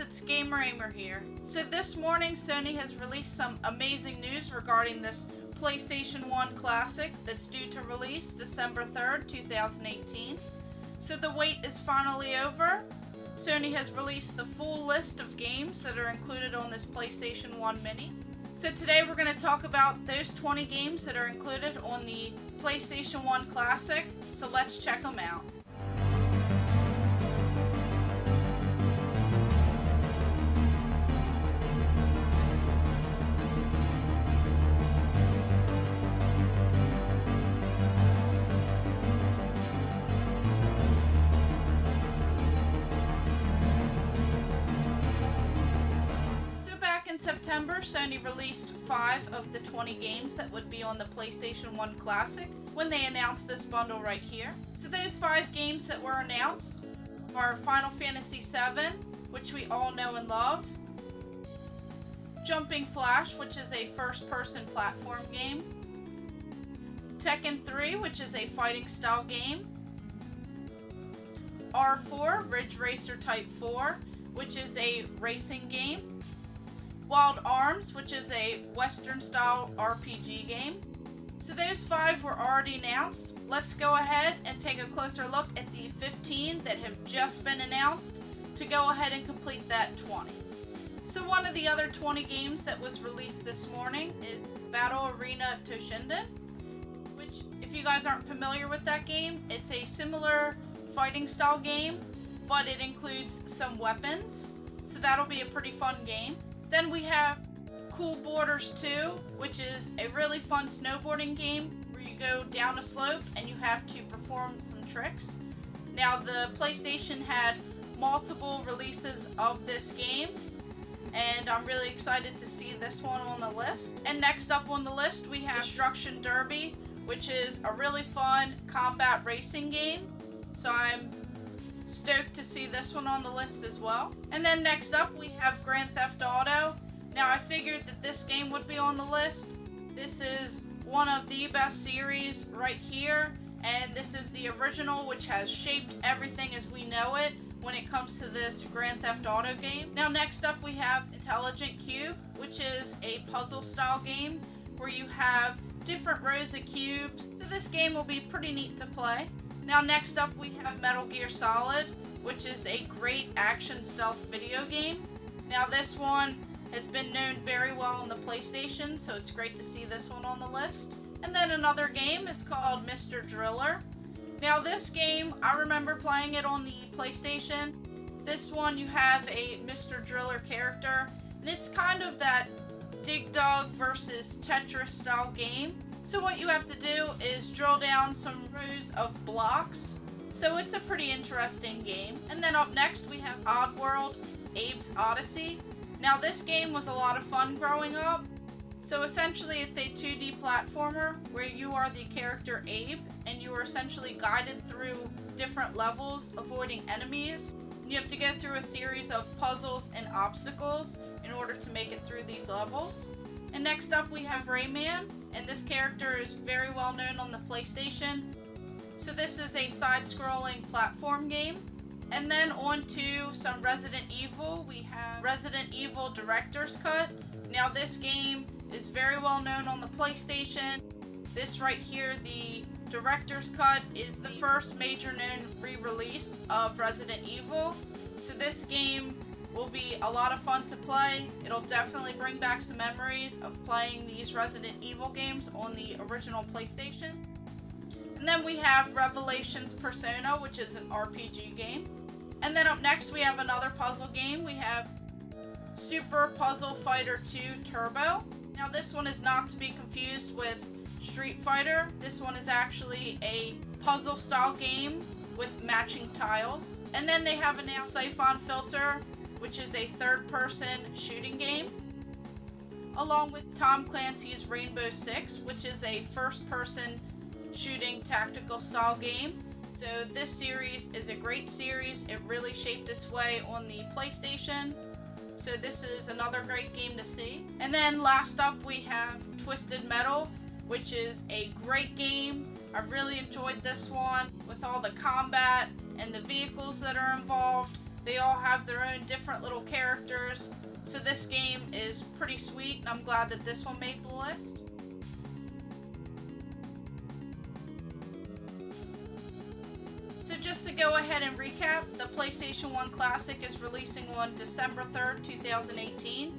it's Gamer Ahmer here. So this morning Sony has released some amazing news regarding this PlayStation 1 Classic that's due to release December 3rd, 2018. So the wait is finally over. Sony has released the full list of games that are included on this PlayStation 1 Mini. So today we're going to talk about those 20 games that are included on the PlayStation 1 Classic. So let's check them out. In September, Sony released 5 of the 20 games that would be on the PlayStation 1 Classic when they announced this bundle right here. So those 5 games that were announced are Final Fantasy VII, which we all know and love, Jumping Flash, which is a first-person platform game, Tekken 3, which is a fighting style game, R4, Ridge Racer Type 4, which is a racing game, Wild Arms, which is a Western-style RPG game. So those 5 were already announced. Let's go ahead and take a closer look at the 15 that have just been announced to go ahead and complete that 20. So one of the other 20 games that was released this morning is Battle Arena Toshinden, which, if you guys aren't familiar with that game, it's a similar fighting-style game, but it includes some weapons. So that'll be a pretty fun game. Then we have Cool Borders 2, which is a really fun snowboarding game where you go down a slope and you have to perform some tricks. Now, the PlayStation had multiple releases of this game, and I'm really excited to see this one on the list. And next up on the list, we have Struction Derby, which is a really fun combat racing game. So I'm stoked to see this one on the list as well. And then next up we have Grand Theft Auto. Now, I figured that this game would be on the list. This is one of the best series right here, and this is the original, which has shaped everything as we know it when it comes to this Grand Theft Auto game. Now next up we have Intelligent Cube, which is a puzzle style game where you have different rows of cubes. So this game will be pretty neat to play. Now next up we have Metal Gear Solid, which is a great action stealth video game. Now this one has been known very well on the PlayStation, so it's great to see this one on the list. And then another game is called Mr. Driller. Now this game, I remember playing it on the PlayStation. This one you have a Mr. Driller character, and it's kind of that Dig Dug versus Tetris style game. So what you have to do is drill down some rows of blocks. So it's a pretty interesting game. And then up next we have Oddworld, Abe's Oddysee. Now this game was a lot of fun growing up. So essentially it's a 2D platformer where you are the character Abe and you are essentially guided through different levels, avoiding enemies. You have to go through a series of puzzles and obstacles in order to make it through these levels. And next up we have Rayman, and this character is very well known on the PlayStation. So this is a side-scrolling platform game. And then on to some Resident Evil. We have Resident Evil Director's Cut. Now this game is very well known on the PlayStation. This right here, the Director's Cut, is the first major known re-release of Resident Evil. So this game will be a lot of fun to play. It'll definitely bring back some memories of playing these Resident Evil games on the original PlayStation. And then we have Revelations Persona, which is an RPG game. And then up next we have another puzzle game. We have Super Puzzle Fighter 2 Turbo. Now this one is not to be confused with Street Fighter. This one is actually a puzzle style game with matching tiles. And then they have announced Siphon Filter, which is a third-person shooting game, along with Tom Clancy's Rainbow Six, which is a first-person shooting tactical style game. So this series is a great series. It really shaped its way on the PlayStation. So this is another great game to see. And then last up we have Twisted Metal, which is a great game. I really enjoyed this one with all the combat and the vehicles that are involved. They all have their own different little characters. So this game is pretty sweet, and I'm glad that this one made the list. So just to go ahead and recap, the PlayStation 1 Classic is releasing on December 3rd, 2018.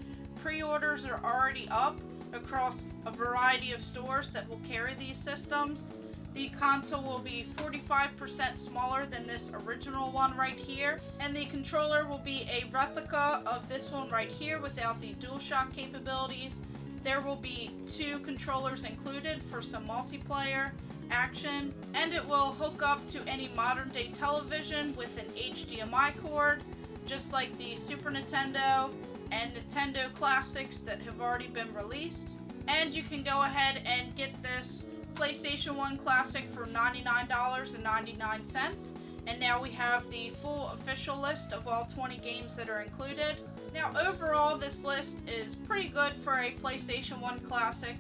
Pre-orders are already up across a variety of stores that will carry these systems. The console will be 45% smaller than this original one right here, and the controller will be a replica of this one right here without the DualShock capabilities. There will be 2 controllers included for some multiplayer action, and it will hook up to any modern day television with an HDMI cord, just like the Super Nintendo and Nintendo Classics that have already been released. And you can go ahead and get this PlayStation 1 Classic for $99.99, and now we have the full official list of all 20 games that are included. Now overall, this list is pretty good for a PlayStation 1 Classic.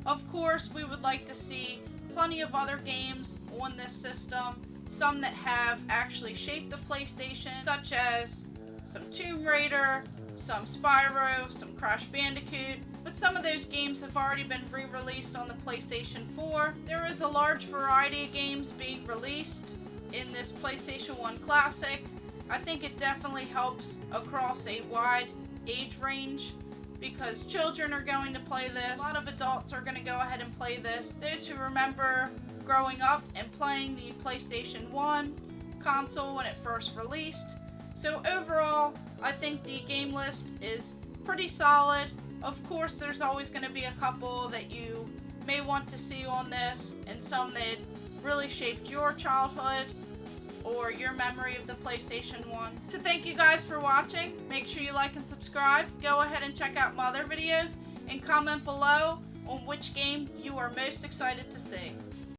Of course, we would like to see plenty of other games on this system, some that have actually shaped the PlayStation, such as some Tomb Raider, some Spyro, some Crash Bandicoot, but some of those games have already been re-released on the PlayStation 4. There is a large variety of games being released in this PlayStation 1 Classic. I think it definitely helps across a wide age range because children are going to play this. A lot of adults are going to go ahead and play this. Those who remember growing up and playing the PlayStation 1 console when it first released. So overall, I think the game list is pretty solid. Of course, there's always going to be a couple that you may want to see on this, and some that really shaped your childhood or your memory of the PlayStation 1. So thank you guys for watching. Make sure you like and subscribe. Go ahead and check out my other videos, and comment below on which game you are most excited to see.